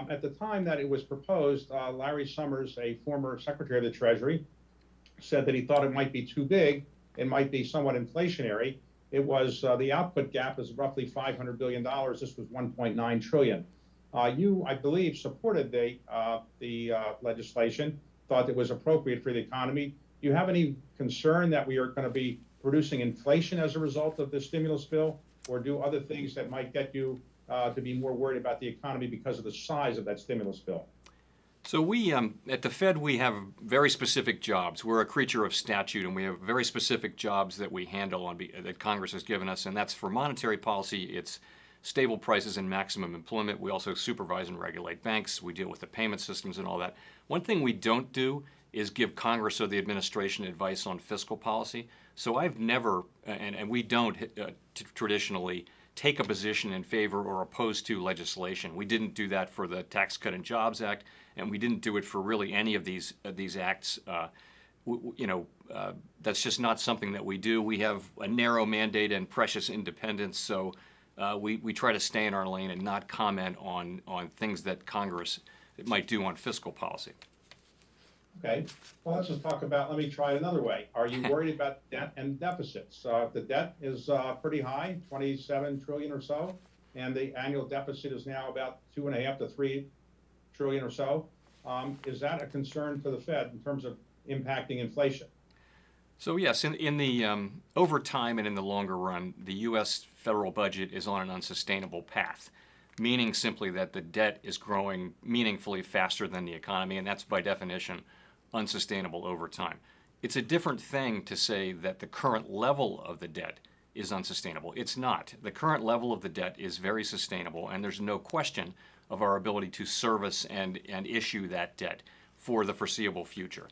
At the time that it was proposed, Larry Summers, a former Secretary of the Treasury, said that he thought it might be too big. It might be somewhat inflationary. It was the output gap is roughly $500 billion. This was 1.9 trillion. You, I believe, supported the legislation, thought it was appropriate for the economy. Do you have any concern that we are going to be producing inflation as a result of this stimulus bill, or do other things that might get you to be more worried about the economy because of the size of that stimulus bill? So we, at the Fed, we have very specific jobs. We're a creature of statute, and we have very specific jobs that we handle that Congress has given us, and that's for monetary policy. It's stable prices and maximum employment. We also supervise and regulate banks. We deal with the payment systems and all that. One thing we don't do is give Congress or the administration advice on fiscal policy. So I've never, and we don't traditionally take a position in favor or opposed to legislation. We didn't do that for the Tax Cut and Jobs Act, and we didn't do it for really any of these acts. That's just not something that we do. We have a narrow mandate and precious independence, so we try to stay in our lane and not comment on things that Congress might do on fiscal policy. Okay, well, let's just talk about, let me try it another way. Are you worried about debt and deficits? The debt is pretty high, 27 trillion or so, and the annual deficit is now about 2.5 to 3 trillion or so. Is that a concern for the Fed in terms of impacting inflation? So yes, in the over time and in the longer run, the U.S. federal budget is on an unsustainable path, meaning simply that the debt is growing meaningfully faster than the economy, and that's by definition unsustainable over time. It's a different thing to say that the current level of the debt is unsustainable. It's not. The current level of the debt is very sustainable, and there's no question of our ability to service and issue that debt for the foreseeable future.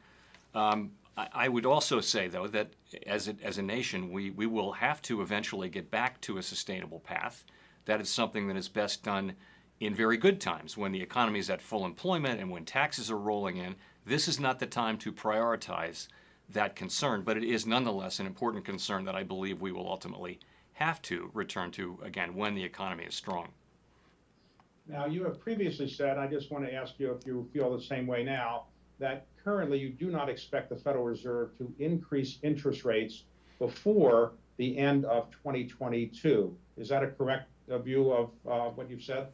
I would also say, though, that as a nation, we will have to eventually get back to a sustainable path. That is something that is best done in very good times, when the economy is at full employment and when taxes are rolling in. This is not the time to prioritize that concern, but it is nonetheless an important concern that I believe we will ultimately have to return to again when the economy is strong. Now, you have previously said, I just want to ask you if you feel the same way now, that currently you do not expect the Federal Reserve to increase interest rates before the end of 2022. Is that a correct view of what you've said?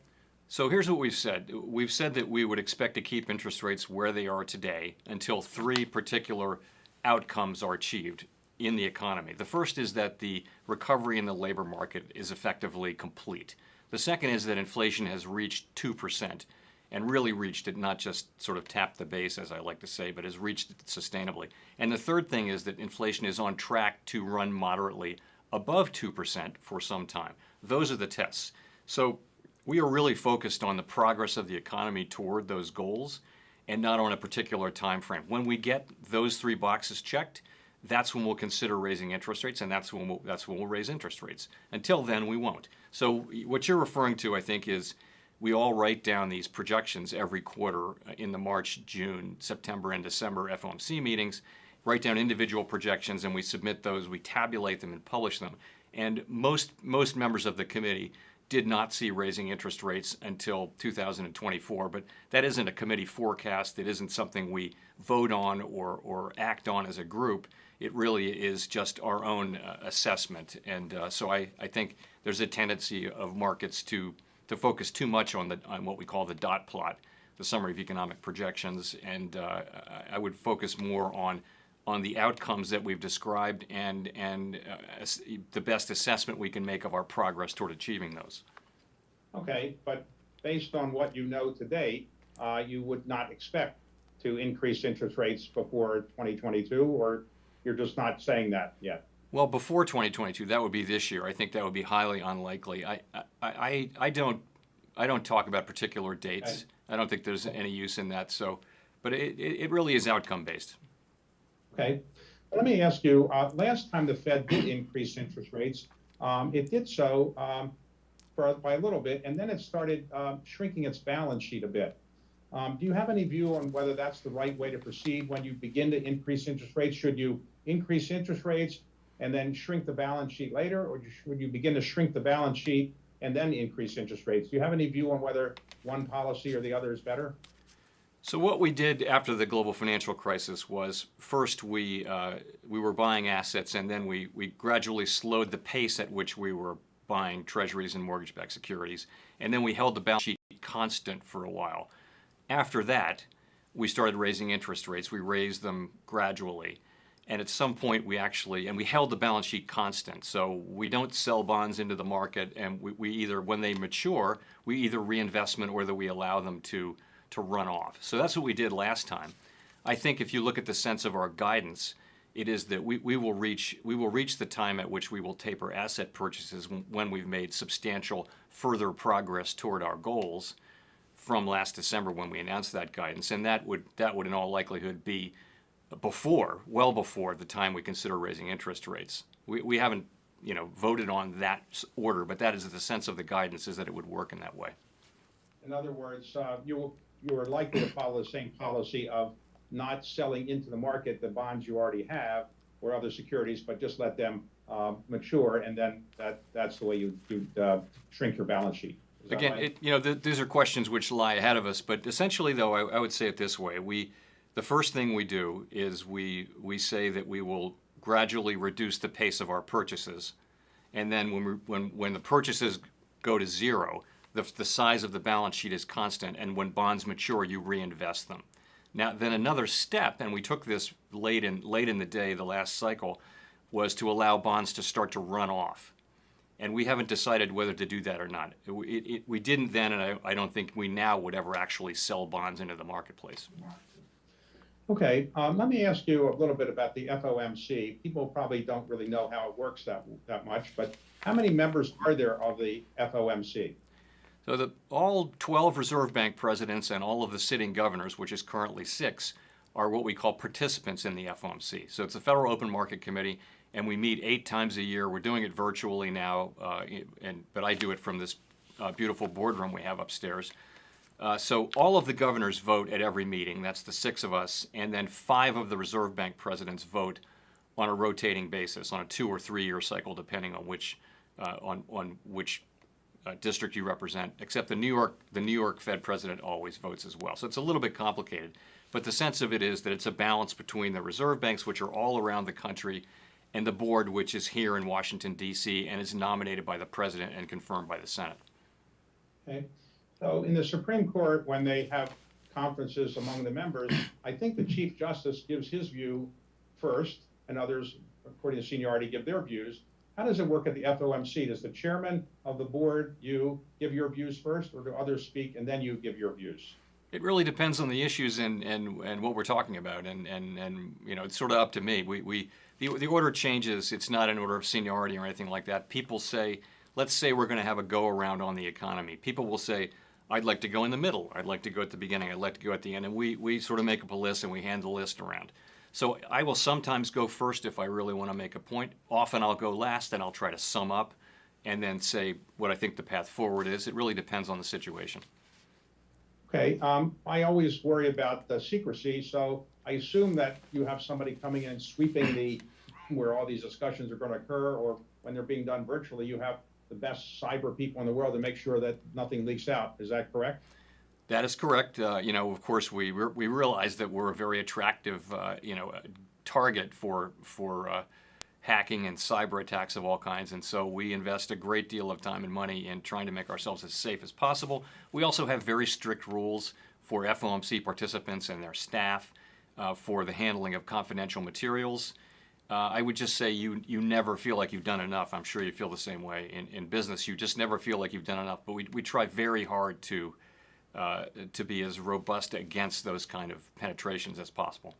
So here's what we've said. We've said that we would expect to keep interest rates where they are today until three particular outcomes are achieved in the economy. The first is that the recovery in the labor market is effectively complete. The second is that inflation has reached 2% and really reached it, not just sort of tapped the base, as I like to say, but has reached it sustainably. And the third thing is that inflation is on track to run moderately above 2% for some time. Those are the tests. So we are really focused on the progress of the economy toward those goals and not on a particular time frame. When we get those three boxes checked, that's when we'll consider raising interest rates, and that's when we'll raise interest rates. Until then, we won't. So what you're referring to, I think, is we all write down these projections every quarter in the March, June, September, and December FOMC meetings, write down individual projections, and we submit those, we tabulate them and publish them. And most members of the committee did not see raising interest rates until 2024, but that isn't a committee forecast. It isn't something we vote on or act on as a group. It really is just our own assessment. And so I think there's a tendency of markets to focus too much on what we call the dot plot, the summary of economic projections, and I would focus more on the outcomes that we've described and the best assessment we can make of our progress toward achieving those. Okay, but based on what you know today, you would not expect to increase interest rates before 2022, or you're just not saying that yet? Well, before 2022, that would be this year. I think that would be highly unlikely. I don't talk about particular dates. Okay. I don't think there's any use in that. So, but it really is outcome based. Okay. Let me ask you, last time the Fed did increase interest rates, it did so by a little bit, and then it started shrinking its balance sheet a bit. Do you have any view on whether that's the right way to proceed when you begin to increase interest rates? Should you increase interest rates and then shrink the balance sheet later, or should you begin to shrink the balance sheet and then increase interest rates? Do you have any view on whether one policy or the other is better? So what we did after the global financial crisis was first we were buying assets, and then we gradually slowed the pace at which we were buying treasuries and mortgage-backed securities, and then we held the balance sheet constant for a while. After that, we started raising interest rates. We raised them gradually, and at some point we held the balance sheet constant. So we don't sell bonds into the market, and we either, when they mature, we either reinvestment or that we allow them to run off. So that's what we did last time. I think if you look at the sense of our guidance, it is that we will reach the time at which we will taper asset purchases when we've made substantial further progress toward our goals from last December when we announced that guidance, and that would in all likelihood be well before the time we consider raising interest rates. We haven't voted on that order, but that is the sense of the guidance, is that it would work in that way. In other words, you are likely to follow the same policy of not selling into the market the bonds you already have or other securities, but just let them mature, and then that's the way you shrink your balance sheet. Again, right? These are questions which lie ahead of us, but essentially, though, I would say it this way: the first thing we do is we say that we will gradually reduce the pace of our purchases, and then when the purchases go to zero, the size of the balance sheet is constant, and when bonds mature, you reinvest them. Now, then another step, and we took this late in the day, the last cycle, was to allow bonds to start to run off. And we haven't decided whether to do that or not. We didn't then, and I don't think we now would ever actually sell bonds into the marketplace. Okay, let me ask you a little bit about the FOMC. People probably don't really know how it works that much, but how many members are there of the FOMC? So all 12 Reserve Bank presidents and all of the sitting governors, which is currently 6, are what we call participants in the FOMC. So it's a Federal Open Market Committee, and we meet 8 times a year. We're doing it virtually now, but I do it from this beautiful boardroom we have upstairs. So all of the governors vote at every meeting. That's the 6 of us, and then 5 of the Reserve Bank presidents vote on a rotating basis, on a 2 or 3 year cycle, depending on which district you represent. Except the New York Fed president always votes as well. So it's a little bit complicated, but the sense of it is that it's a balance between the reserve banks, which are all around the country, and the board, which is here in Washington, D.C., and is nominated by the president and confirmed by the Senate. Okay. So in the Supreme Court, when they have conferences among the members, I think the Chief Justice gives his view first, and others, according to seniority, give their views. How does it work at the FOMC? Does the chairman of the board, you, give your views first, or do others speak and then you give your views? It really depends on the issues and what we're talking about, and it's sort of up to me. The order changes. It's not an order of seniority or anything like that. People say, let's say we're going to have a go around on the economy. People will say, I'd like to go in the middle. I'd like to go at the beginning. I'd like to go at the end. And we sort of make up a list and we hand the list around. So I will sometimes go first if I really want to make a point. Often I'll go last and I'll try to sum up and then say what I think the path forward is. It really depends on the situation. Okay, I always worry about the secrecy, so I assume that you have somebody coming in and sweeping where all these discussions are going to occur, or when they're being done virtually, you have the best cyber people in the world to make sure that nothing leaks out. Is that correct? That is correct. Of course, we realize that we're a very attractive, target for hacking and cyber attacks of all kinds, and so we invest a great deal of time and money in trying to make ourselves as safe as possible. We also have very strict rules for FOMC participants and their staff for the handling of confidential materials. I would just say you never feel like you've done enough. I'm sure you feel the same way. In business, you just never feel like you've done enough, but we try very hard to be as robust against those kind of penetrations as possible.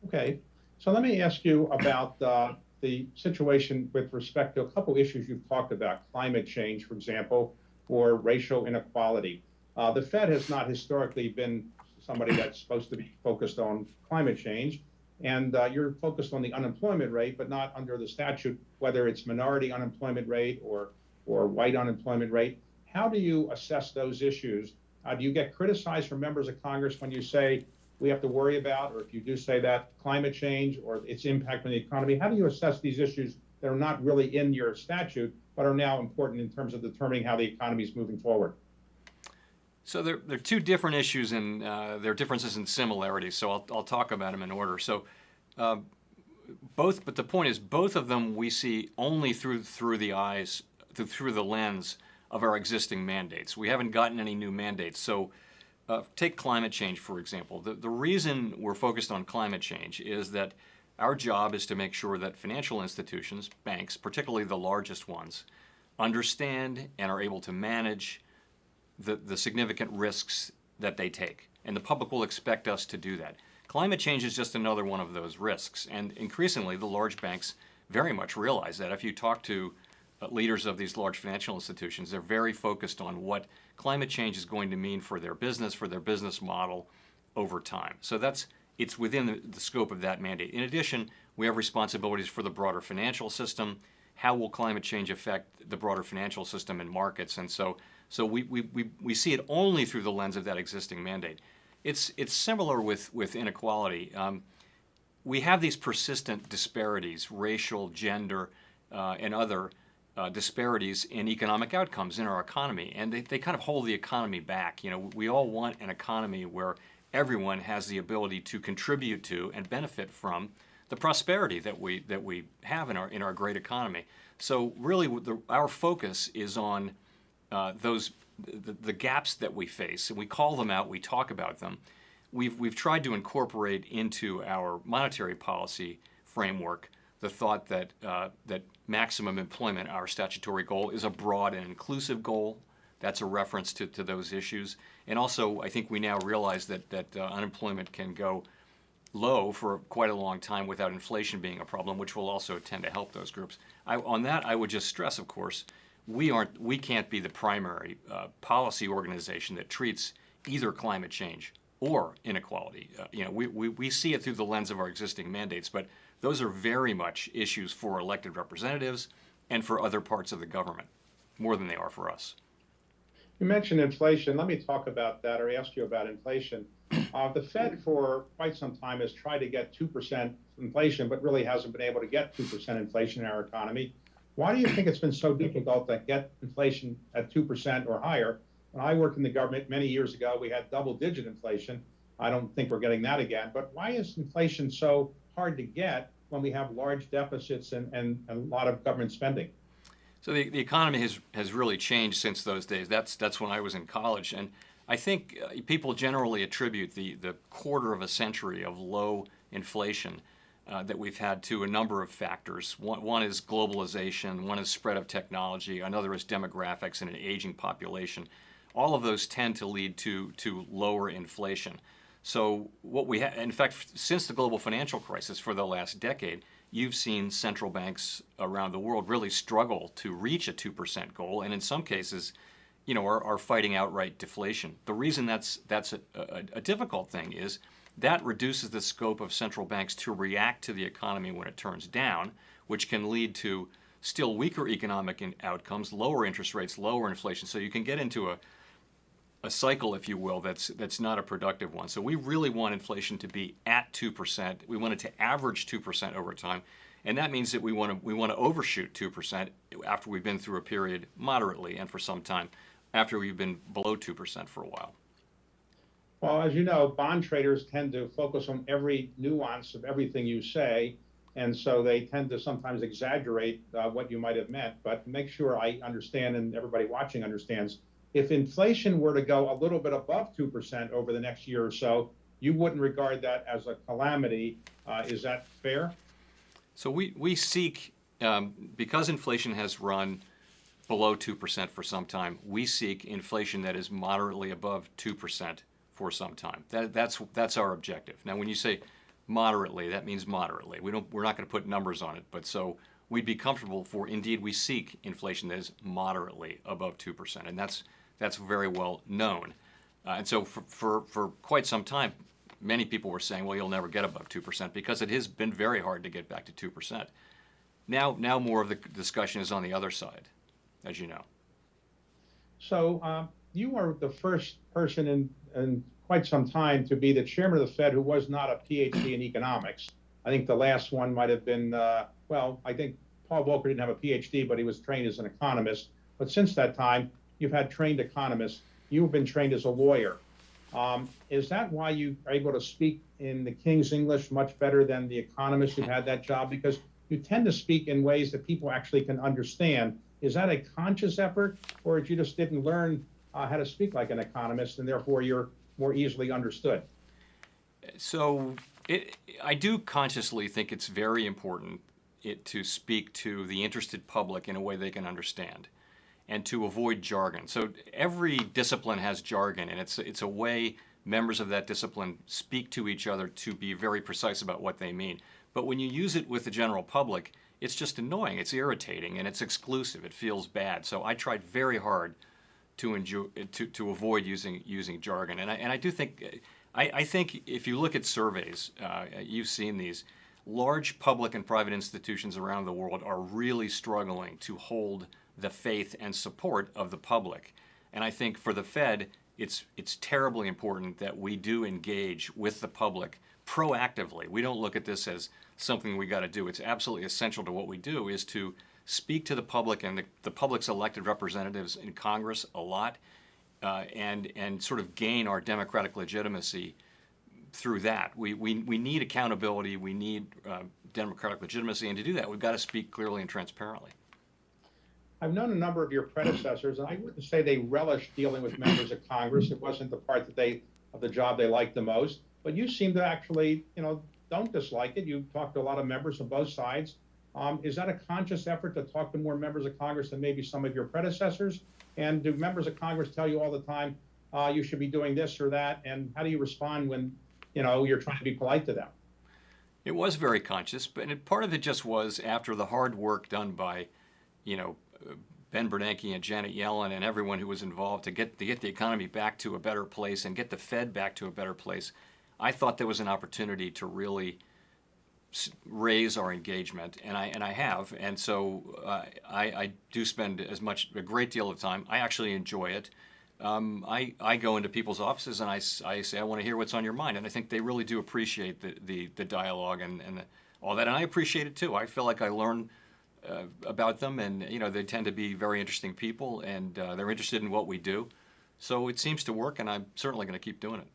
Okay, so let me ask you about the situation with respect to a couple issues you've talked about, climate change, for example, or racial inequality. The Fed has not historically been somebody that's supposed to be focused on climate change, and you're focused on the unemployment rate, but not under the statute, whether it's minority unemployment rate or white unemployment rate. How do you assess those issues? Do you get criticized from members of Congress when you say we have to worry about, or if you do say that, climate change or its impact on the economy? How do you assess these issues that are not really in your statute, but are now important in terms of determining how the economy is moving forward? So there are two different issues, and there are differences and similarities. So I'll talk about them in order. So but the point is, both of them we see only through the lens of our existing mandates. We haven't gotten any new mandates. So take climate change, for example. The reason we're focused on climate change is that our job is to make sure that financial institutions, banks, particularly the largest ones, understand and are able to manage the significant risks that they take. And the public will expect us to do that. Climate change is just another one of those risks. And increasingly, the large banks very much realize that. If you talk to leaders of these large financial institutions, they're very focused on what climate change is going to mean for their business model over time. So it's within the scope of that mandate. In addition, we have responsibilities for the broader financial system. How will climate change affect the broader financial system and markets? And so we see it only through the lens of that existing mandate. It's similar with inequality. We have these persistent disparities, racial, gender, and other disparities in economic outcomes in our economy, and they kind of hold the economy back. We all want an economy where everyone has the ability to contribute to and benefit from the prosperity that we have in our great economy. So really, our focus is on the gaps that we face, and we call them out. We talk about them. We've tried to incorporate into our monetary policy framework the thought that maximum employment, our statutory goal, is a broad and inclusive goal. That's a reference to those issues. And also, I think we now realize that unemployment can go low for quite a long time without inflation being a problem, which will also tend to help those groups. On that, I would just stress, of course, we can't be the primary policy organization that treats either climate change or inequality. We see it through the lens of our existing mandates, but those are very much issues for elected representatives and for other parts of the government, more than they are for us. You mentioned inflation. Let me talk about that, or ask you about inflation. The Fed for quite some time has tried to get 2% inflation, but really hasn't been able to get 2% inflation in our economy. Why do you think it's been so difficult to get inflation at 2% or higher? When I worked in the government many years ago, we had double-digit inflation. I don't think we're getting that again. But why is inflation so hard to get when we have large deficits and a lot of government spending? So the economy has really changed since those days. That's when I was in college. And I think people generally attribute the quarter of a century of low inflation that we've had to a number of factors. One is globalization, one is spread of technology, another is demographics and an aging population. All of those tend to lead to lower inflation. So what we have, in fact, since the global financial crisis for the last decade, you've seen central banks around the world really struggle to reach a 2% goal, and in some cases, are fighting outright deflation. The reason that's a difficult thing is that reduces the scope of central banks to react to the economy when it turns down, which can lead to still weaker economic outcomes, lower interest rates, lower inflation. So you can get into a cycle, if you will, that's not a productive one. So we really want inflation to be at 2%. We want it to average 2% over time, and that means that we want to overshoot 2% after we've been through a period moderately and for some time after we've been below 2% for a while. Well, as you know, bond traders tend to focus on every nuance of everything you say, and so they tend to sometimes exaggerate what you might have meant. But make sure I understand and everybody watching understands. If inflation were to go a little bit above 2% over the next year or so, you wouldn't regard that as a calamity. Is that fair? So we seek, because inflation has run below 2% for some time, we seek inflation that is moderately above 2% for some time. That's our objective. Now, when you say moderately, that means moderately. We're not going to put numbers on it, but so we'd be comfortable indeed we seek inflation that is moderately above 2%, and that's very well known. And so for quite some time, many people were saying, well, you'll never get above 2% because it has been very hard to get back to 2%. Now more of the discussion is on the other side, as you know. So you are the first person in quite some time to be the chairman of the Fed who was not a PhD in economics. I think the last one might have been, I think Paul Volcker didn't have a PhD, but he was trained as an economist. But since that time, you've had trained economists. you've been trained as a lawyer. Is that why you are able to speak in the King's English much better than the economists who've had that job? Because you tend to speak in ways that people actually can understand. Is that a conscious effort, or you just didn't learn how to speak like an economist, and therefore you're more easily understood? So I do consciously think it's very important to speak to the interested public in a way they can understand, and to avoid jargon. So every discipline has jargon, and it's a way members of that discipline speak to each other to be very precise about what they mean. But when you use it with the general public, it's just annoying, it's irritating, and it's exclusive. It feels bad. So I tried very hard to avoid using jargon. And I do think I think if you look at surveys, you've seen these. Large public and private institutions around the world are really struggling to hold the faith and support of the public. And I think for the Fed, it's terribly important that we do engage with the public proactively. We don't look at this as something we got to do. It's absolutely essential to what we do is to speak to the public and the public's elected representatives in Congress a lot, and sort of gain our democratic legitimacy through that. We need accountability. We need democratic legitimacy, and to do that, we've got to speak clearly and transparently. I've known a number of your predecessors, and I wouldn't say they relished dealing with members of Congress. It wasn't the part of the job they liked the most. But you seem to actually, don't dislike it. You talk to a lot of members of both sides. Is that a conscious effort to talk to more members of Congress than maybe some of your predecessors? And do members of Congress tell you all the time, you should be doing this or that? And how do you respond when, you're trying to be polite to them? It was very conscious, but part of it just was after the hard work done by, Ben Bernanke and Janet Yellen and everyone who was involved to get the economy back to a better place and get the Fed back to a better place. I thought there was an opportunity to really raise our engagement, and I have, and so I do spend a great deal of time. I actually enjoy it. I go into people's offices and I say I want to hear what's on your mind, and I think they really do appreciate the dialogue and all that, and I appreciate it too. I feel like I learn about them, and they tend to be very interesting people, and they're interested in what we do. So it seems to work, and I'm certainly going to keep doing it.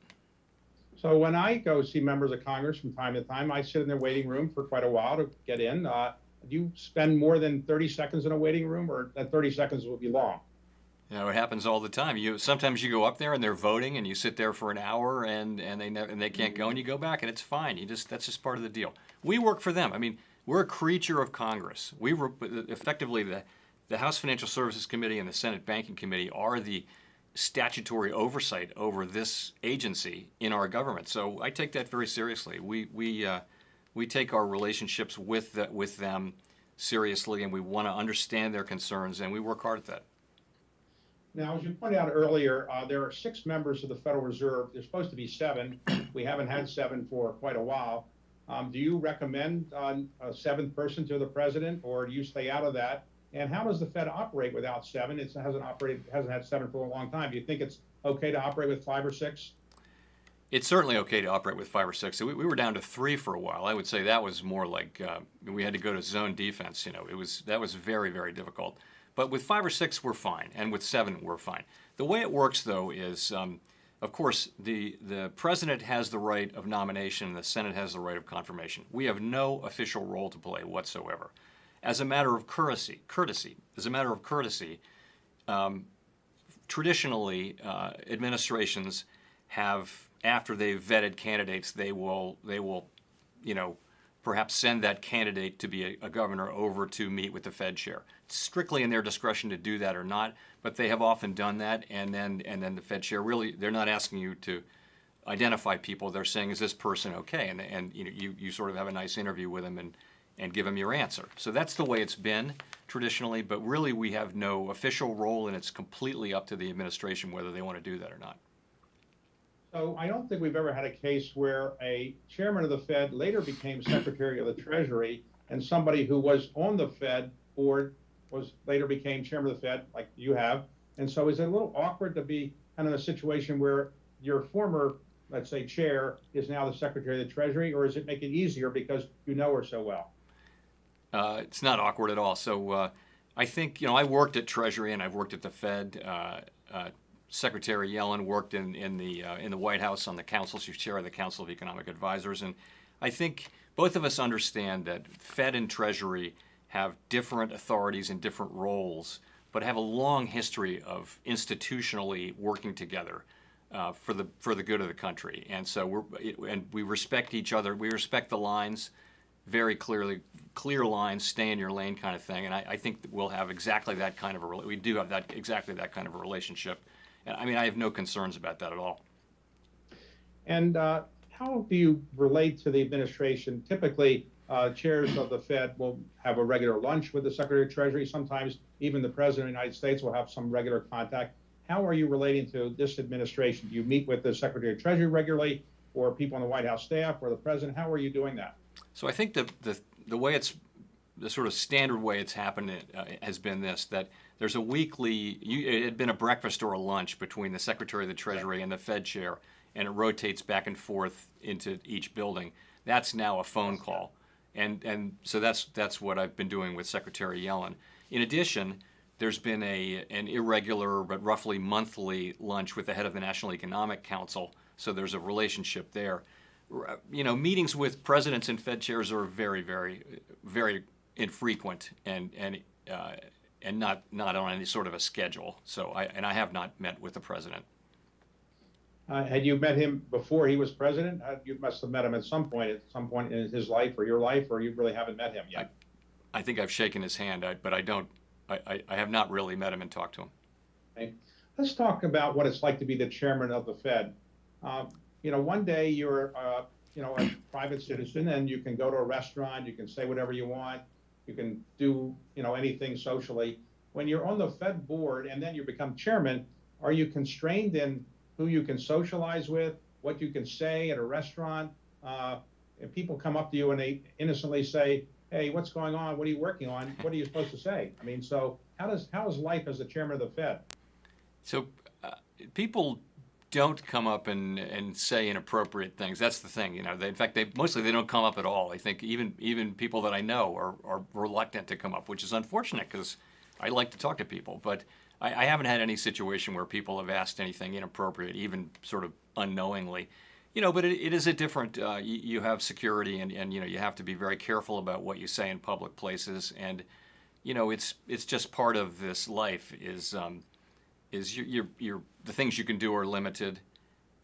So when I go see members of Congress from time to time, I sit in their waiting room for quite a while to get in. Do you spend more than 30 seconds in a waiting room, or that 30 seconds will be long? It happens all the time. Sometimes you go up there and they're voting, and you sit there for an hour, and they can't go, and you go back, and it's fine. That's just part of the deal. We work for them. I mean, we're a creature of Congress. Effectively, the House Financial Services Committee and the Senate Banking Committee are the statutory oversight over this agency in our government. So I take that very seriously. We take our relationships with them seriously, and we want to understand their concerns, and we work hard at that. Now, as you pointed out earlier, there are 6 members of the Federal Reserve. There's supposed to be 7. We haven't had 7 for quite a while. Do you recommend a 7th person to the president, or do you stay out of that? And how does the Fed operate without 7? It hasn't had 7 for a long time. Do you think it's okay to operate with 5 or 6? It's certainly okay to operate with 5 or 6. So we were down to 3 for a while. I would say that was more like we had to go to zone defense. That was very, very difficult. But with 5 or 6, we're fine, and with 7, we're fine. The way it works, though, is of course the president has the right of nomination, and the Senate has the right of confirmation. We have no official role to play whatsoever. As a matter of courtesy, traditionally, administrations have, after they've vetted candidates, they will, perhaps send that candidate to be a governor over to meet with the Fed chair. It's strictly in their discretion to do that or not, but they have often done that, and then the Fed chair they're not asking you to identify people. They're saying, is this person okay? And you sort of have a nice interview with them and give them your answer. So that's the way it's been traditionally, but really we have no official role, and it's completely up to the administration whether they want to do that or not. So I don't think we've ever had a case where a chairman of the Fed later became Secretary of the Treasury, and somebody who was on the Fed board later became chairman of the Fed, like you have. And so is it a little awkward to be kind of in a situation where your former, let's say, chair is now the Secretary of the Treasury, or does it make it easier because you know her so well? It's not awkward at all. So I think, I worked at Treasury and I've worked at the Fed Secretary Yellen worked in the White House on the council. She's chair of the Council of Economic Advisors, and I think both of us understand that Fed and Treasury have different authorities and different roles, but have a long history of institutionally working together for the good of the country. And so we respect each other. We respect the lines very clearly, clear lines, stay in your lane kind of thing. And I think that we'll have exactly that kind of we do have exactly that kind of a relationship. And I mean, I have no concerns about that at all. And how do you relate to the administration? Typically, chairs of the Fed will have a regular lunch with the Secretary of Treasury. Sometimes even the President of the United States will have some regular contact. How are you relating to this administration? Do you meet with the Secretary of Treasury regularly, or people on the White House staff, or the President? How are you doing that? So I think the way the sort of standard way it's happened has been this, that there's a weekly, it had been a breakfast or a lunch between the Secretary of the Treasury and the Fed chair, and it rotates back and forth into each building. That's now a phone call. And so that's what I've been doing with Secretary Yellen. In addition, there's been an irregular but roughly monthly lunch with the head of the National Economic Council, so there's a relationship there. You know, meetings with presidents and Fed chairs are very, very, very infrequent and not on any sort of a schedule. So I have not met with the president. Had you met him before he was president? You must have met him at some point in his life or your life, or you really haven't met him yet. I think I've shaken his hand, but I have not really met him and talked to him. Okay. Let's talk about what it's like to be the chairman of the Fed. You know, one day you're, you know, a private citizen, and you can go to a restaurant, you can say whatever you want, you can do, you know, anything socially. When you're on the Fed board and then you become chairman, are you constrained in who you can socialize with, what you can say at a restaurant? If people come up to you and they innocently say, "Hey, what's going on? What are you working on?" What are you supposed to say? I mean, so how is life as the chairman of the Fed? So people don't come up and say inappropriate things. That's the thing, you know. In fact, they don't come up at all. I think even people that I know are reluctant to come up, which is unfortunate because I like to talk to people. But I haven't had any situation where people have asked anything inappropriate, even sort of unknowingly. You know, but it is a different. You have security, and you know you have to be very careful about what you say in public places, and you know it's just part of this life. The things you can do are limited,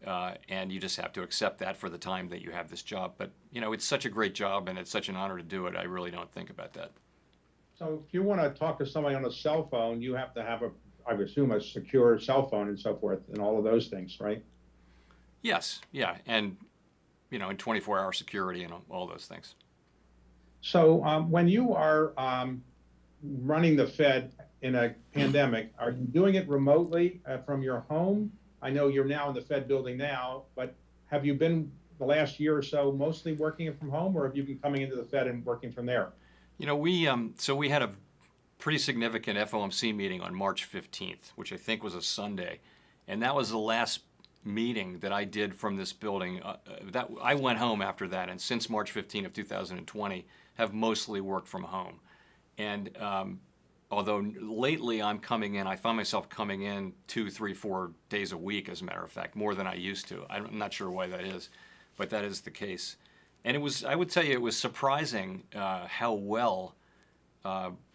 and you just have to accept that for the time that you have this job. But you know, it's such a great job, and it's such an honor to do it. I really don't think about that. So if you want to talk to somebody on a cell phone, you have to have I would assume, a secure cell phone and so forth, and all of those things, right? Yes, yeah, and you know, in 24-hour security and all those things. So when you are running the Fed in a pandemic, are you doing it remotely from your home? I know you're now in the Fed building now, but have you been the last year or so mostly working from home, or have you been coming into the Fed and working from there? You know, we had a pretty significant FOMC meeting on March 15th, which I think was a Sunday, and that was the last meeting that I did from this building. That I went home after that, and since March 15th of 2020, have mostly worked from home. And although lately I find myself coming in 2, 3, 4 days a week, as a matter of fact, more than I used to. I'm not sure why that is, but that is the case. And I would tell you, it was surprising how well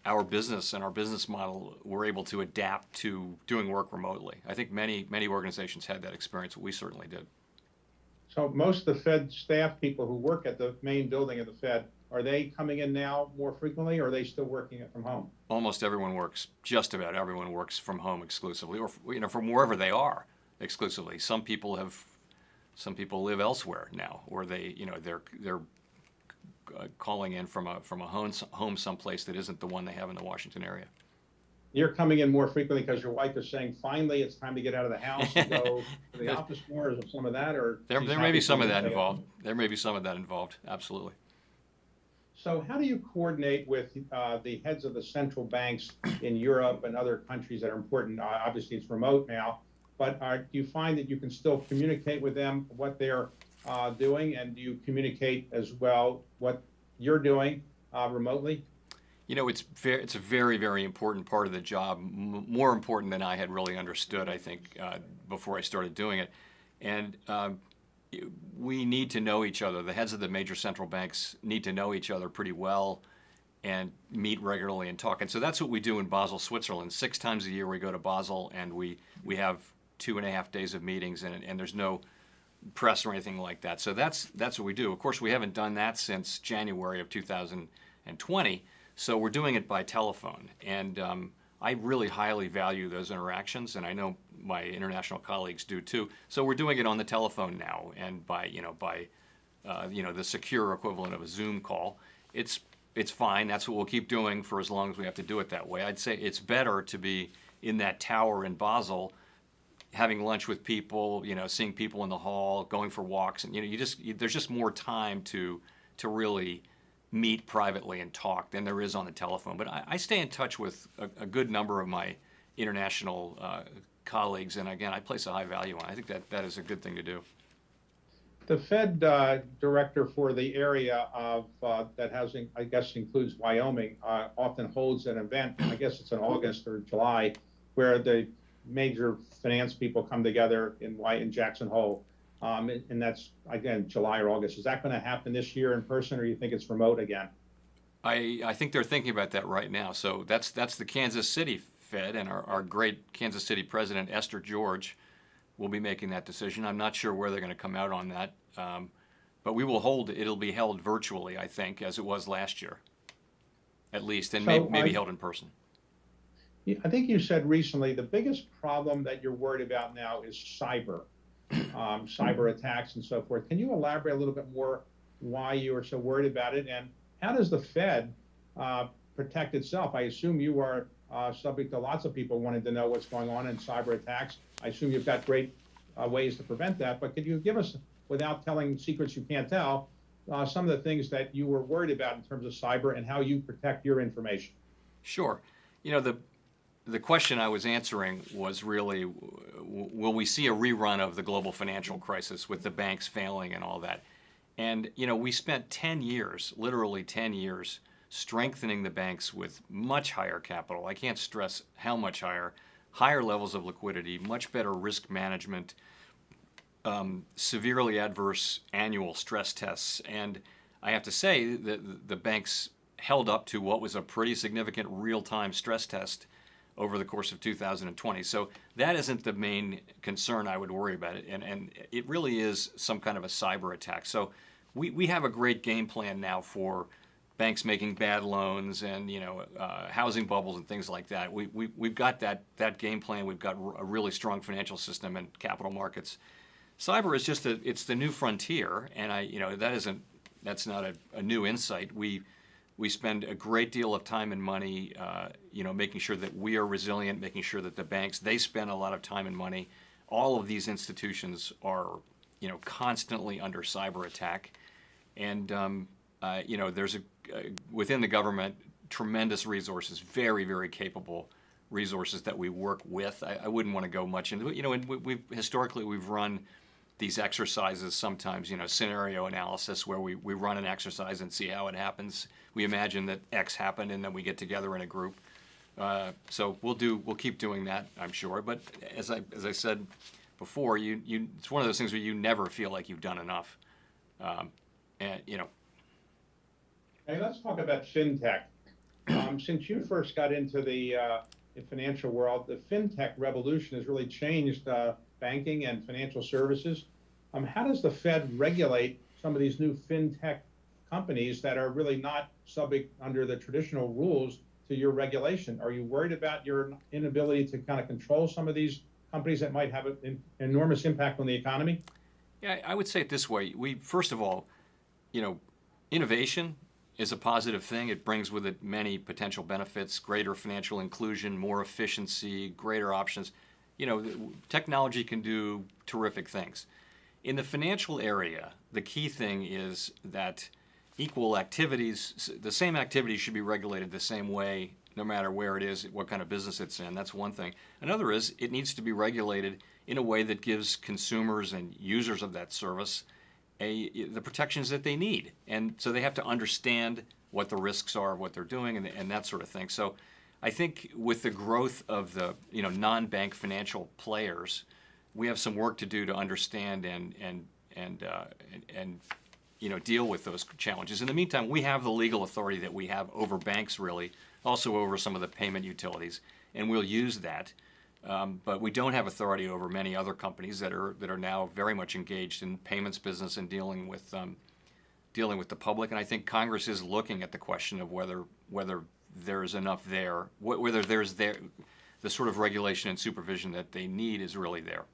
our business and our business model were able to adapt to doing work remotely. I think many organizations had that experience. We certainly did. So most of the Fed staff people who work at the main building of the Fed, are they coming in now more frequently, or are they still working from home? Almost everyone just about everyone works from home exclusively, or you know, from wherever they are exclusively. Some people live elsewhere now, or they're calling in from a home someplace that isn't the one they have in the Washington area. You're coming in more frequently because your wife is saying, finally, it's time to get out of the house and go to the office more. Is there some of that, or there may be some of that involved? There may be some of that involved. Absolutely. So how do you coordinate with the heads of the central banks in Europe and other countries that are important? Obviously, it's remote now, but do you find that you can still communicate with them what they're doing, and do you communicate as well what you're doing remotely? You know, it's a very, very important part of the job, more important than I had really understood, I think, before I started doing it. And we need to know each other. The heads of the major central banks need to know each other pretty well and meet regularly and talk. And so that's what we do in Basel, Switzerland. 6 times a year we go to Basel, and we have 2.5 days of meetings, and there's no press or anything like that. So that's what we do. Of course, we haven't done that since January of 2020. So we're doing it by telephone, and I really highly value those interactions, and I know my international colleagues do too. So we're doing it on the telephone now, and by the secure equivalent of a Zoom call. It's fine. That's what we'll keep doing for as long as we have to do it that way. I'd say it's better to be in that tower in Basel, having lunch with people, seeing people in the hall, going for walks, and there's just more time to really meet privately and talk than there is on the telephone. But I stay in touch with a good number of my international colleagues, and again, I place a high value on it. I think that is a good thing to do. The Fed director for the area of that housing, I guess, includes Wyoming, often holds an event, I guess it's in August or July, where the major finance people come together in Jackson Hole. And that's, again, July or August. Is that going to happen this year in person, or you think it's remote again? I think they're thinking about that right now. So that's the Kansas City Fed, and our great Kansas City president, Esther George, will be making that decision. I'm not sure where they're going to come out on that, but we will hold it. It'll be held virtually, I think, as it was last year, at least, and maybe held in person. I think you said recently the biggest problem that you're worried about now is cyber attacks and so forth. Can you elaborate a little bit more why you are so worried about it, and how does the Fed protect itself? I assume you are subject to lots of people wanting to know what's going on in cyber attacks. I assume you've got great ways to prevent that, but could you give us, without telling secrets you can't tell, some of the things that you were worried about in terms of cyber and how you protect your information? Sure. The question I was answering was really, will we see a rerun of the global financial crisis with the banks failing and all that? And, we spent 10 years, literally 10 years, strengthening the banks with much higher capital. I can't stress how much higher levels of liquidity, much better risk management, severely adverse annual stress tests. And I have to say that the banks held up to what was a pretty significant real-time stress test over the course of 2020. So that isn't the main concern I would worry about it. And it really is some kind of a cyber attack. So we have a great game plan now for banks making bad loans and housing bubbles and things like that. We've got that game plan. We've got a really strong financial system and capital markets. Cyber is just it's the new frontier, and that's not a new insight. We spend a great deal of time and money, making sure that we are resilient, making sure that the banks, they spend a lot of time and money. All of these institutions are, constantly under cyber attack. And, there's within the government, tremendous resources, very, very capable resources that we work with. I wouldn't want to go much into it. And historically, we've run these exercises sometimes, scenario analysis, where we run an exercise and see how it happens. We imagine that X happened, and then we get together in a group. So we'll keep doing that, I'm sure. But as I said before, it's one of those things where you never feel like you've done enough. Hey, let's talk about Fintech. Since you first got into the financial world, the Fintech revolution has really changed banking and financial services. How does the Fed regulate some of these new Fintech companies that are really not subject under the traditional rules to your regulation? Are you worried about your inability to kind of control some of these companies that might have an enormous impact on the economy? Yeah, I would say it this way. First of all, innovation is a positive thing. It brings with it many potential benefits: greater financial inclusion, more efficiency, greater options. Technology can do terrific things. In the financial area, the key thing is that equal activities, the same activities should be regulated the same way, no matter where it is, what kind of business it's in. That's one thing. Another is it needs to be regulated in a way that gives consumers and users of that service the protections that they need. And so they have to understand what the risks are, what they're doing, and that sort of thing. So I think with the growth of the non-bank financial players, we have some work to do to understand and deal with those challenges. In the meantime, we have the legal authority that we have over banks, really, also over some of the payment utilities, and we'll use that. But we don't have authority over many other companies that are now very much engaged in payments business and dealing with the public. And I think Congress is looking at the question of whether there's enough there, whether the sort of regulation and supervision that they need is really there.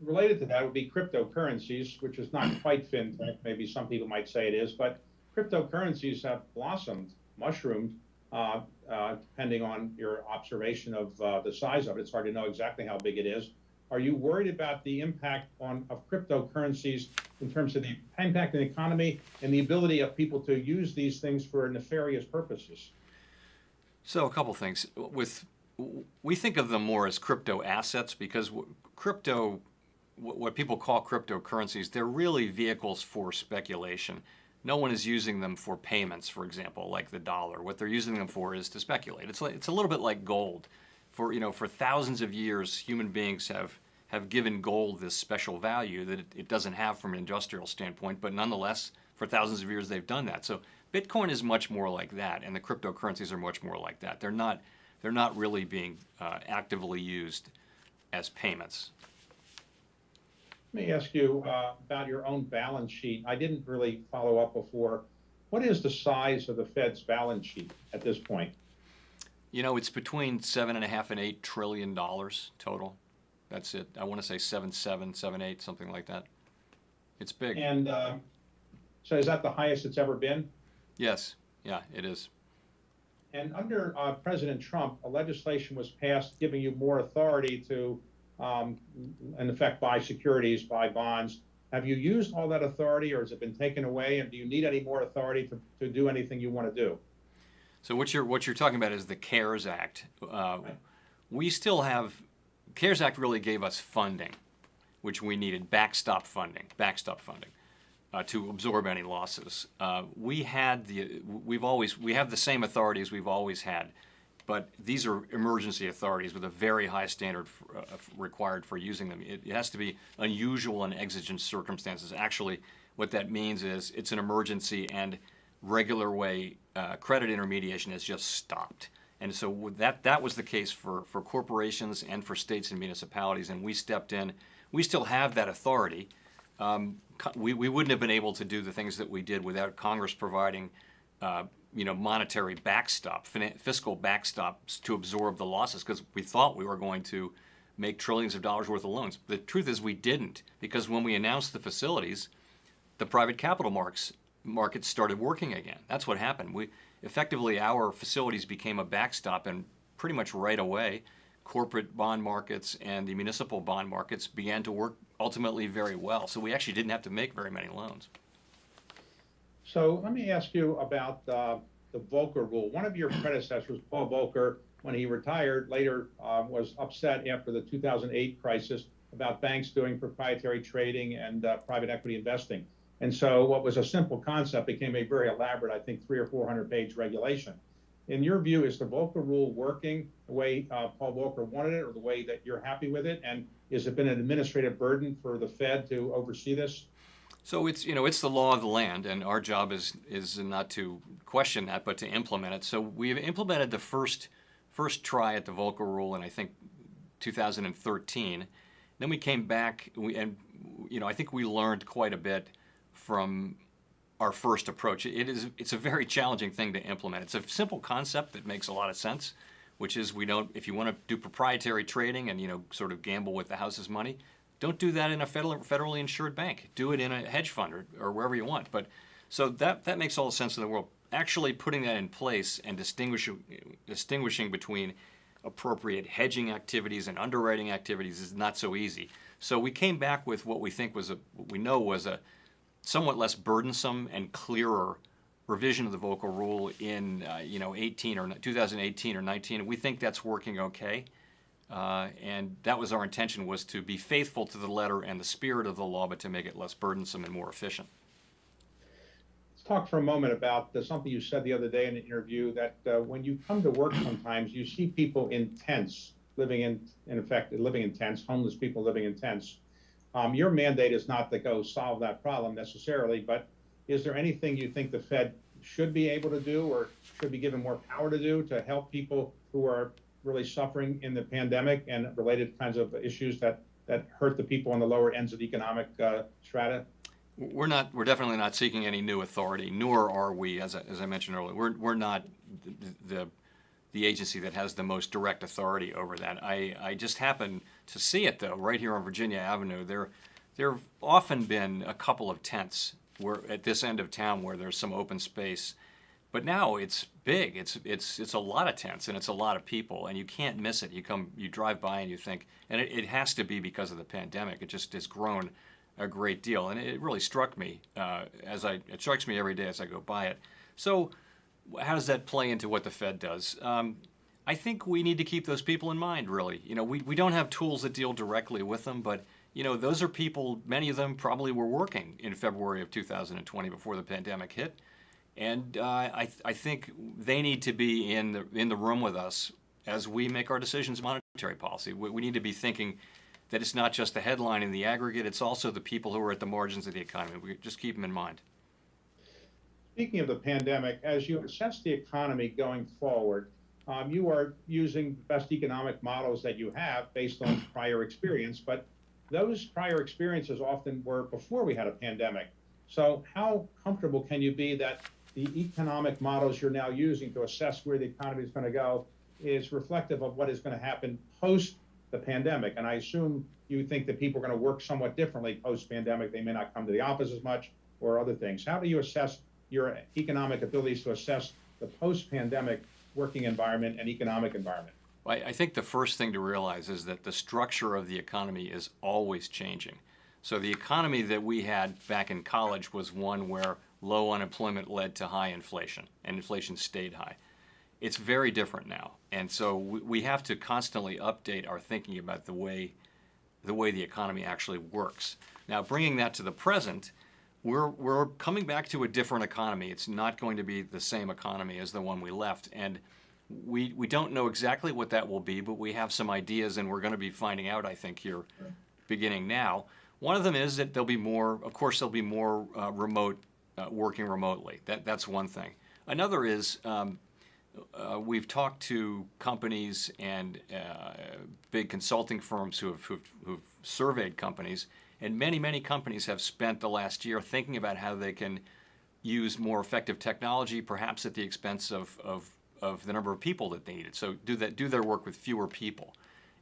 Related to that would be cryptocurrencies, which is not quite fintech. Maybe some people might say it is, but cryptocurrencies have blossomed, mushroomed, depending on your observation of the size of it. It's hard to know exactly how big it is. Are you worried about the impact of cryptocurrencies in terms of the impact on the economy and the ability of people to use these things for nefarious purposes? So a couple things. We think of them more as crypto assets because what people call cryptocurrencies, they're really vehicles for speculation. No one is using them for payments, for example, like the dollar. What they're using them for is to speculate. It's a little bit like gold. For thousands of years, human beings have given gold this special value that it doesn't have from an industrial standpoint, but nonetheless, for thousands of years, they've done that. So Bitcoin is much more like that, and the cryptocurrencies are much more like that. They're not really being actively used as payments. Let me ask you about your own balance sheet. I didn't really follow up before. What is the size of the Fed's balance sheet at this point? It's between $7.5 and $8 trillion total. That's it. I want to say 7.7, 7.8, something like that. It's big. And so is that the highest it's ever been? Yes. Yeah, it is. And under President Trump, a legislation was passed giving you more authority to, in effect, buy securities, buy bonds. Have you used all that authority, or has it been taken away? And do you need any more authority to do anything you want to do? So what you're talking about is the CARES Act. We still have CARES Act really gave us funding, which we needed, backstop funding to absorb any losses. We have the same authorities we've always had, but these are emergency authorities with a very high standard required for using them. It has to be unusual and exigent circumstances. Actually, what that means is it's an emergency and regular way credit intermediation has just stopped. And so that was the case for corporations and for states and municipalities, and we stepped in. We still have that authority. We wouldn't have been able to do the things that we did without Congress providing monetary backstop, fiscal backstops to absorb the losses, because we thought we were going to make trillions of dollars worth of loans. The truth is we didn't, because when we announced the facilities, the private capital markets started working again. That's what happened. Effectively, our facilities became a backstop, and pretty much right away, corporate bond markets and the municipal bond markets began to work ultimately very well. So we actually didn't have to make very many loans. So let me ask you about the Volcker rule. One of your predecessors, Paul Volcker, when he retired, later was upset after the 2008 crisis about banks doing proprietary trading and private equity investing. And so what was a simple concept became a very elaborate, I think, 300 or 400-page regulation. In your view, is the Volcker rule working the way Paul Volcker wanted it, or the way that you're happy with it? And has it been an administrative burden for the Fed to oversee this? So it's the law of the land, and our job is not to question that, but to implement it. So we've implemented the first try at the Volcker rule in, I think, 2013. Then we came back, I think we learned quite a bit from our first approach. It's a very challenging thing to implement. It's a simple concept that makes a lot of sense, which is if you want to do proprietary trading and sort of gamble with the house's money, don't do that in a federally insured bank. Do it in a hedge fund or wherever you want. But so that makes all the sense in the world. Actually putting that in place and distinguishing between appropriate hedging activities and underwriting activities is not so easy. So we came back with what we know was a somewhat less burdensome and clearer revision of the Volcker rule in 2018 or 19. We think that's working okay. And that was our intention, was to be faithful to the letter and the spirit of the law, but to make it less burdensome and more efficient. Let's talk for a moment about something you said the other day in an interview that when you come to work sometimes you see people in tents, living in effect, living in tents, homeless people living in tents. Your mandate is not to go solve that problem necessarily, but is there anything you think the Fed should be able to do or should be given more power to do to help people who are really suffering in the pandemic and related kinds of issues that hurt the people on the lower ends of the economic strata? We're definitely not seeking any new authority, nor are we, as I mentioned earlier, we're not the agency that has the most direct authority over that. I just happen to see it though, right here on Virginia Avenue. There have often been a couple of tents where at this end of town where there's some open space, but now it's big. It's a lot of tents and it's a lot of people, and you can't miss it. You drive by and you think, and it has to be because of the pandemic. It just has grown a great deal, and it really struck me it strikes me every day as I go by it. So how does that play into what the Fed does? I think we need to keep those people in mind, really. We don't have tools that deal directly with them, but those are people, many of them probably were working in February of 2020 before the pandemic hit. And I think they need to be in the room with us as we make our decisions on monetary policy. We need to be thinking that it's not just the headline in the aggregate, it's also the people who are at the margins of the economy. We just keep them in mind. Speaking of the pandemic, as you assess the economy going forward, you are using the best economic models that you have based on prior experience, but those prior experiences often were before we had a pandemic. So how comfortable can you be that the economic models you're now using to assess where the economy is going to go is reflective of what is going to happen post the pandemic? And I assume you think that people are going to work somewhat differently post-pandemic. They may not come to the office as much or other things. How do you assess your economic abilities to assess the post-pandemic working environment and economic environment? I think the first thing to realize is that the structure of the economy is always changing. So the economy that we had back in college was one where low unemployment led to high inflation, and inflation stayed high. It's very different now, and so we have to constantly update our thinking about the way the economy actually works. Now, bringing that to the present, we're coming back to a different economy. It's not going to be the same economy as the one we left, and we don't know exactly what that will be, but we have some ideas, and we're going to be finding out, I think, here beginning now. One of them is that there'll be more remote working remotely. That's one thing. Another is we've talked to companies and big consulting firms who've surveyed companies, and many companies have spent the last year thinking about how they can use more effective technology, perhaps at the expense of the number of people that they needed. So do their work with fewer people.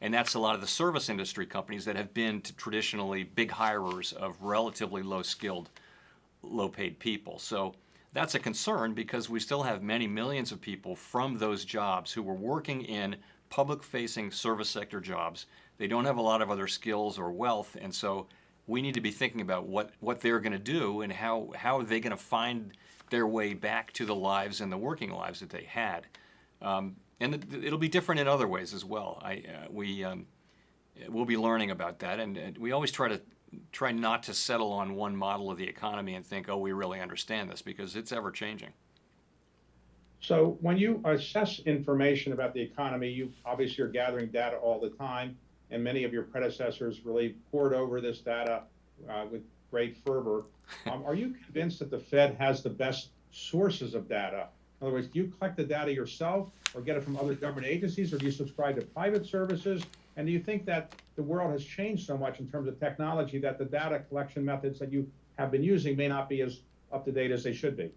And that's a lot of the service industry companies that have been traditionally big hirers of relatively low-skilled, low-paid people. So that's a concern because we still have many millions of people from those jobs who were working in public-facing service sector jobs. They don't have a lot of other skills or wealth, and so we need to be thinking about what they're going to do and how are they going to find their way back to the lives and the working lives that they had. And it'll be different in other ways as well. We'll be learning about that, and we always try not to settle on one model of the economy and think, oh, we really understand this, because it's ever changing. So when you assess information about the economy, you obviously are gathering data all the time, and many of your predecessors really poured over this data with great fervor. Are you convinced that the Fed has the best sources of data? In other words, do you collect the data yourself or get it from other government agencies, or do you subscribe to private services? And do you think that the world has changed so much in terms of technology that the data collection methods that you have been using may not be as up to date as they should be?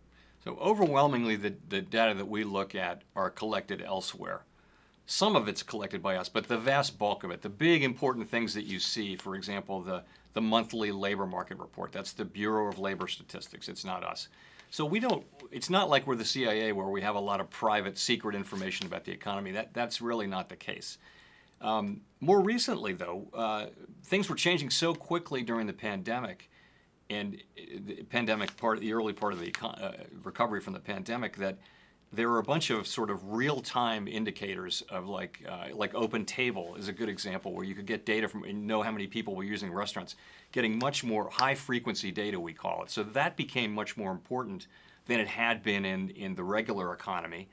So overwhelmingly, the data that we look at are collected elsewhere. Some of it's collected by us, but the vast bulk of it, the big important things that you see, for example, the monthly labor market report, that's the Bureau of Labor Statistics, it's not us. So it's not like we're the CIA where we have a lot of private secret information about the economy. That's really not the case. More recently, though, things were changing so quickly during the pandemic, and the early part of the recovery from the pandemic, that there were a bunch of sort of real-time indicators of like Open Table is a good example, where you could get data from and know how many people were using restaurants, getting much more high-frequency data, we call it. So that became much more important than it had been in the regular economy.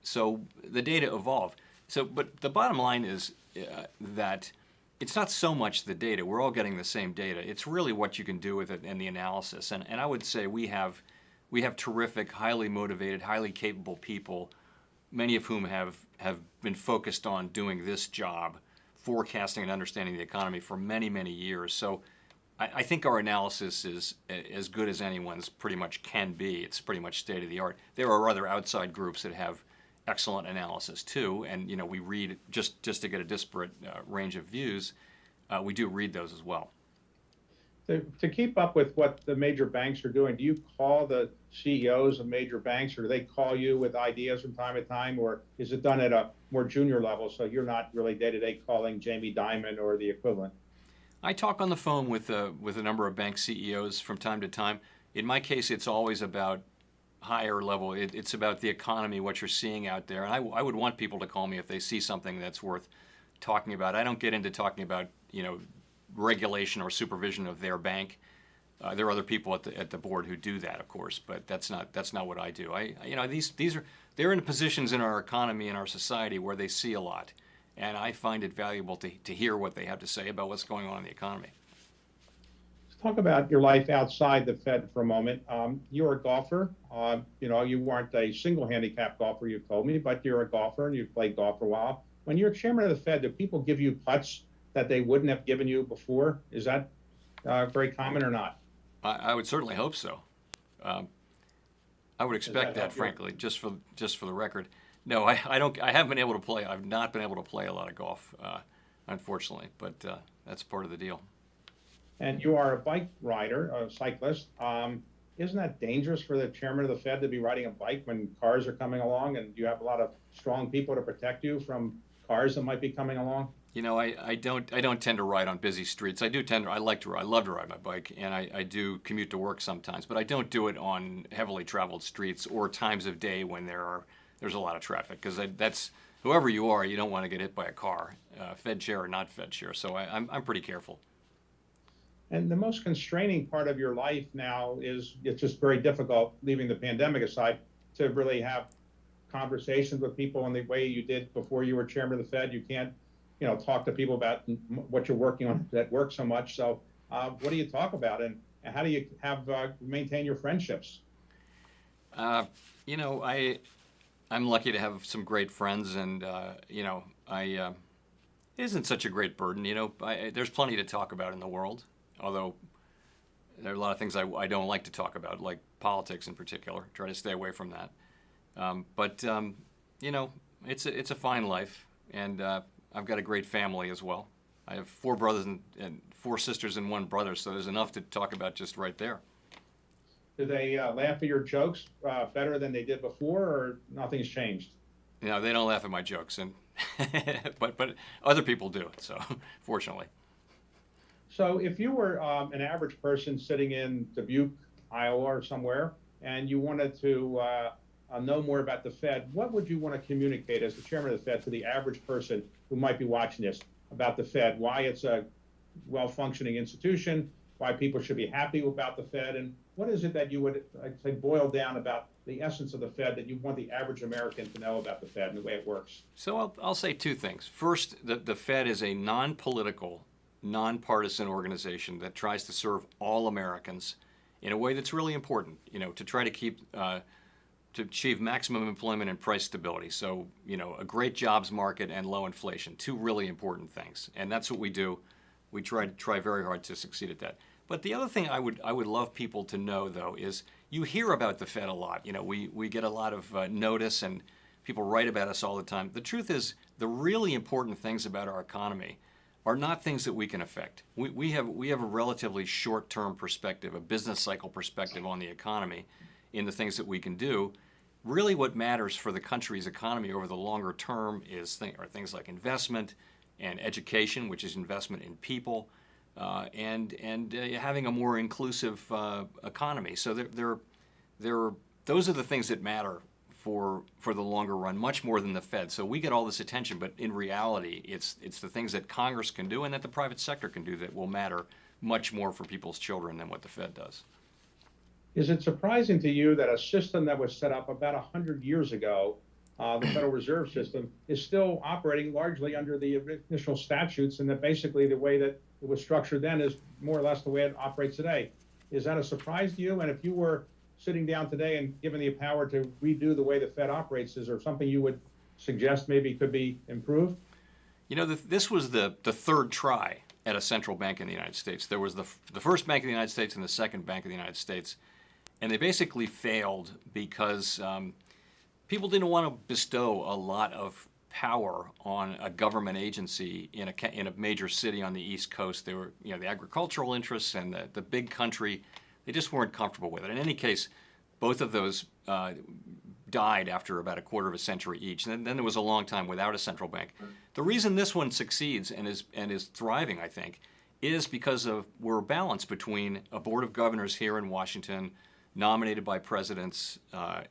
So the data evolve. So, but the bottom line is that it's not so much the data. We're all getting the same data. It's really what you can do with it and the analysis. And I would say we have terrific, highly motivated, highly capable people, many of whom have been focused on doing this job, forecasting and understanding the economy for many, many years. So I think our analysis is as good as anyone's pretty much can be. It's pretty much state of the art. There are other outside groups that have excellent analysis too, and we read just to get a disparate range of views. We do read those as well. To keep up with what the major banks are doing, do you call the CEOs of major banks, or do they call you with ideas from time to time, or is it done at a more junior level, so you're not really day-to-day calling Jamie Dimon or the equivalent? I talk on the phone with a number of bank CEOs from time to time. In my case, it's always about higher level. It's about the economy, what you're seeing out there. And I would want people to call me if they see something that's worth talking about. I don't get into talking about, regulation or supervision of their bank. There are other people at the board who do that, of course, but that's not what I do. They're in positions in our economy and our society where they see a lot, and I find it valuable to hear what they have to say about what's going on in the economy. Let's talk about your life outside the Fed for a moment. You're a golfer. You weren't a single handicap golfer, you told me, but you're a golfer and you've played golf for a while. When you're chairman of the Fed, do people give you putts that they wouldn't have given you before? Is that very common or not? I would certainly hope so. I would expect that, frankly, just for the record. No, I don't. I haven't been able to play. I've not been able to play a lot of golf, unfortunately. But that's part of the deal. And you are a bike rider, a cyclist. Isn't that dangerous for the chairman of the Fed to be riding a bike when cars are coming along, and you have a lot of strong people to protect you from cars that might be coming along? I don't tend to ride on busy streets. I love to ride my bike, and I do commute to work sometimes, but I don't do it on heavily traveled streets or times of day when there's a lot of traffic, because that's whoever you are, you don't want to get hit by a car, Fed chair or not Fed chair. So I'm pretty careful. And the most constraining part of your life now is it's just very difficult, leaving the pandemic aside, to really have conversations with people in the way you did before you were chairman of the Fed. You can't, talk to people about what you're working on at work so much. So what do you talk about, and how do you maintain your friendships? I'm lucky to have some great friends, and it isn't such a great burden. There's plenty to talk about in the world, although there are a lot of things I don't like to talk about, like politics in particular. Try to stay away from that. It's a fine life, and I've got a great family as well. I have 4 brothers and 4 sisters and 1 brother, so there's enough to talk about just right there. Do they laugh at your jokes better than they did before, or nothing's changed? They don't laugh at my jokes, and but other people do. So fortunately. So if you were an average person sitting in Dubuque, Iowa, or somewhere, and you wanted to know more about the Fed, what would you want to communicate as the chairman of the Fed to the average person who might be watching this about the Fed, why it's a well-functioning institution, why people should be happy about the Fed, and what is it that you would, say, boil down about the essence of the Fed that you want the average American to know about the Fed and the way it works? So I'll say 2 things. First, the Fed is a non-political, nonpartisan organization that tries to serve all Americans in a way that's really important, to try to keep to achieve maximum employment and price stability. So, a great jobs market and low inflation, 2 really important things. And that's what we do. We try very hard to succeed at that. But the other thing I would love people to know, though, is you hear about the Fed a lot. We get a lot of notice, and people write about us all the time. The truth is, the really important things about our economy are not things that we can affect. We have a relatively short-term perspective, a business cycle perspective on the economy in the things that we can do. Really what matters for the country's economy over the longer term are things like investment and education, which is investment in people, and having a more inclusive economy. So those are the things that matter for the longer run, much more than the Fed. So we get all this attention, but in reality, it's the things that Congress can do and that the private sector can do that will matter much more for people's children than what the Fed does. Is it surprising to you that a system that was set up about 100 years ago, the Federal Reserve System, is still operating largely under the initial statutes, and that basically the way that it was structured then is more or less the way it operates today? Is that a surprise to you? And if you were sitting down today and given the power to redo the way the Fed operates, is there something you would suggest maybe could be improved? You know, this was the third try at a central bank in the United States. There was the first Bank of the United States and the second Bank of the United States. And they basically failed because people didn't want to bestow a lot of power on a government agency in a major city on the East Coast. They were, the agricultural interests and the big country, they just weren't comfortable with it. In any case, both of those died after about a quarter of a century each. And then there was a long time without a central bank. The reason this one succeeds and is thriving, I think, is because we're balanced between a board of governors here in Washington, nominated by presidents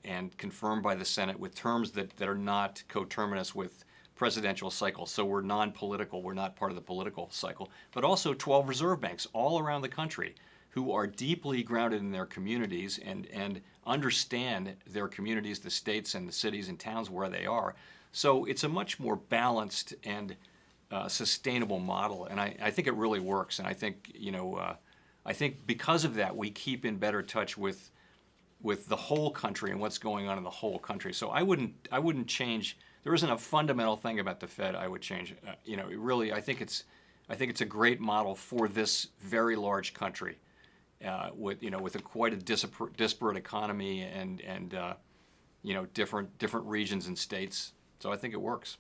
and confirmed by the Senate with terms that are not coterminous with presidential cycles. So we're non-political, we're not part of the political cycle, but also 12 reserve banks all around the country who are deeply grounded in their communities and understand their communities, the states and the cities and towns where they are. So it's a much more balanced and sustainable model, and I think it really works. And I think, I think because of that, we keep in better touch with the whole country and what's going on in the whole country. So I wouldn't change. There isn't a fundamental thing about the Fed I would change. Really, I think it's a great model for this very large country, with quite a disparate economy and different regions and states. So I think it works.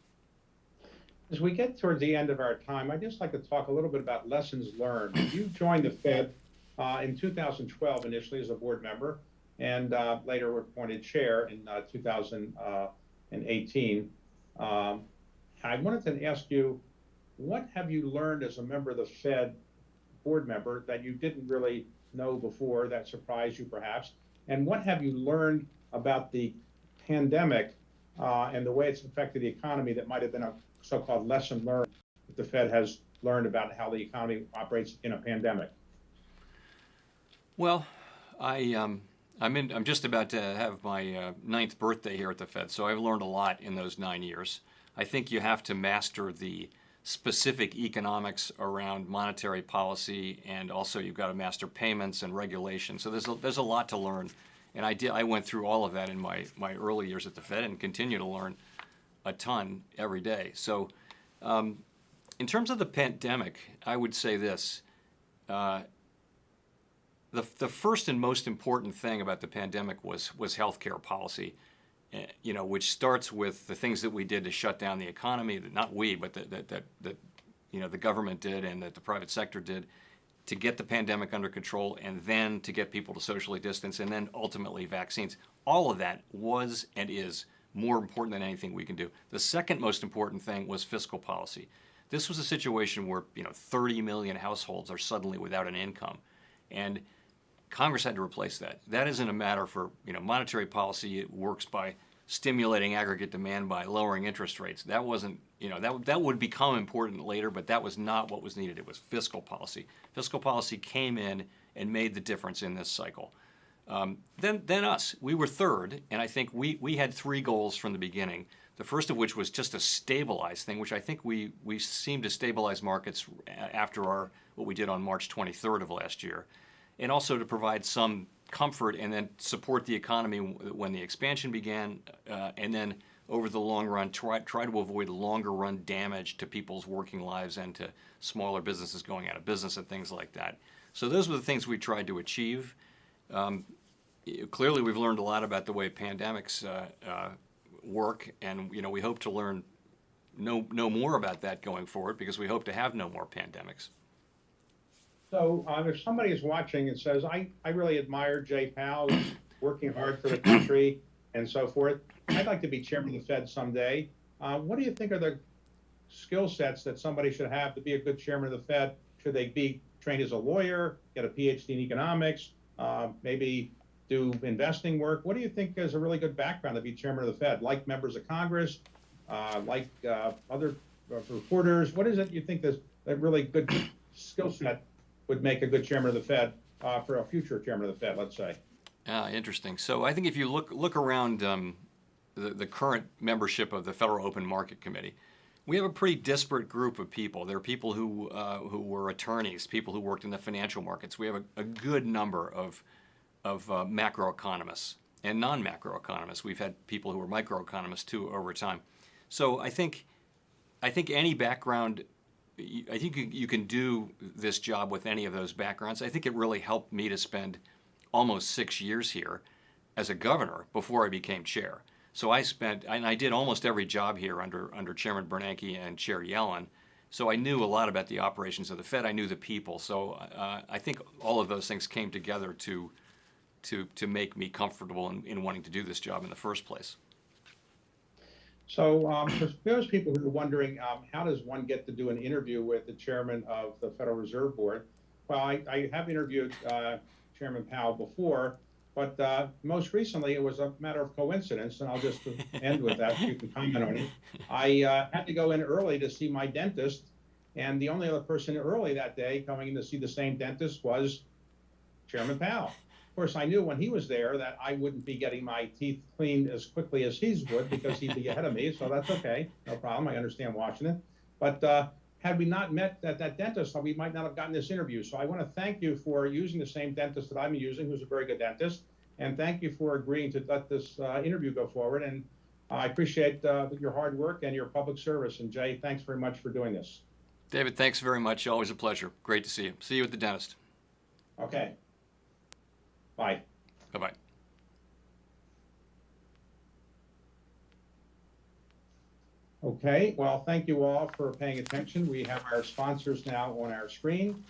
As we get towards the end of our time, I'd just like to talk a little bit about lessons learned. You joined the Fed in 2012 initially as a board member, and later were appointed chair in 2018. I wanted to ask you, what have you learned as a member of the Fed, board member, that you didn't really know before that surprised you perhaps? And what have you learned about the pandemic and the way it's affected the economy that might have been a so-called lesson learned that the Fed has learned about how the economy operates in a pandemic? Well, I'm just about to have my 9th birthday here at the Fed, so I've learned a lot in those 9 years. I think you have to master the specific economics around monetary policy, and also you've got to master payments and regulation. So there's a lot to learn, and I went through all of that in my early years at the Fed and continue to learn a ton every day. So in terms of the pandemic, I would say this. The first and most important thing about the pandemic was healthcare policy, which starts with the things that we did to shut down the economy, that not we, but that the government did and that the private sector did to get the pandemic under control, and then to get people to socially distance, and then ultimately vaccines. All of that was and is more important than anything we can do. The second most important thing was fiscal policy. This was a situation where 30 million households are suddenly without an income, and Congress had to replace that. That isn't a matter for monetary policy. It works by stimulating aggregate demand by lowering interest rates. That wasn't that would become important later, but that was not what was needed. It was fiscal policy. Fiscal policy came in and made the difference in this cycle. Then us, we were third, and I think we had 3 goals from the beginning. The first of which was just a stabilize thing, which I think we seemed to stabilize markets after what we did on March 23rd of last year, and also to provide some comfort and then support the economy when the expansion began, and then over the long run try to avoid longer run damage to people's working lives and to smaller businesses going out of business and things like that. So those were the things we tried to achieve. Clearly, we've learned a lot about the way pandemics work, and we hope to know more about that going forward, because we hope to have no more pandemics. So if somebody is watching and says, I really admire Jay Powell, he's working hard for the country and so forth, I'd like to be chairman of the Fed someday. What do you think are the skill sets that somebody should have to be a good chairman of the Fed? Should they be trained as a lawyer, get a PhD in economics, maybe do investing work? What do you think is a really good background to be chairman of the Fed? Like members of Congress, like other reporters? What is it you think that really good skill set would make a good chairman of the Fed for a future chairman of the Fed, let's say? Interesting. So I think if you look around the current membership of the Federal Open Market Committee, we have a pretty disparate group of people. There are people who were attorneys, people who worked in the financial markets. We have a good number of macroeconomists and non-macroeconomists. We've had people who were microeconomists too over time. So I think any background, I think you can do this job with any of those backgrounds. I think it really helped me to spend almost 6 years here as a governor before I became chair. So I did almost every job here under Chairman Bernanke and Chair Yellen. So I knew a lot about the operations of the Fed. I knew the people. So I think all of those things came together to make me comfortable in wanting to do this job in the first place. So for those people who are wondering, how does one get to do an interview with the chairman of the Federal Reserve Board? Well, I have interviewed Chairman Powell before, but most recently it was a matter of coincidence, and I'll just end with that. You can comment on it. I had to go in early to see my dentist, and the only other person early that day coming in to see the same dentist was Chairman Powell. Of course, I knew when he was there that I wouldn't be getting my teeth cleaned as quickly as he would because he'd be ahead of me, so that's okay, no problem. I understand Washington. But had we not met at that dentist, we might not have gotten this interview. So I want to thank you for using the same dentist that I'm using, who's a very good dentist, and thank you for agreeing to let this interview go forward. And I appreciate your hard work and your public service. And Jay, thanks very much for doing this. David, thanks very much. Always a pleasure. Great to see you. See you at the dentist. Okay. Bye. Bye-bye. Okay, well, thank you all for paying attention. We have our sponsors now on our screen.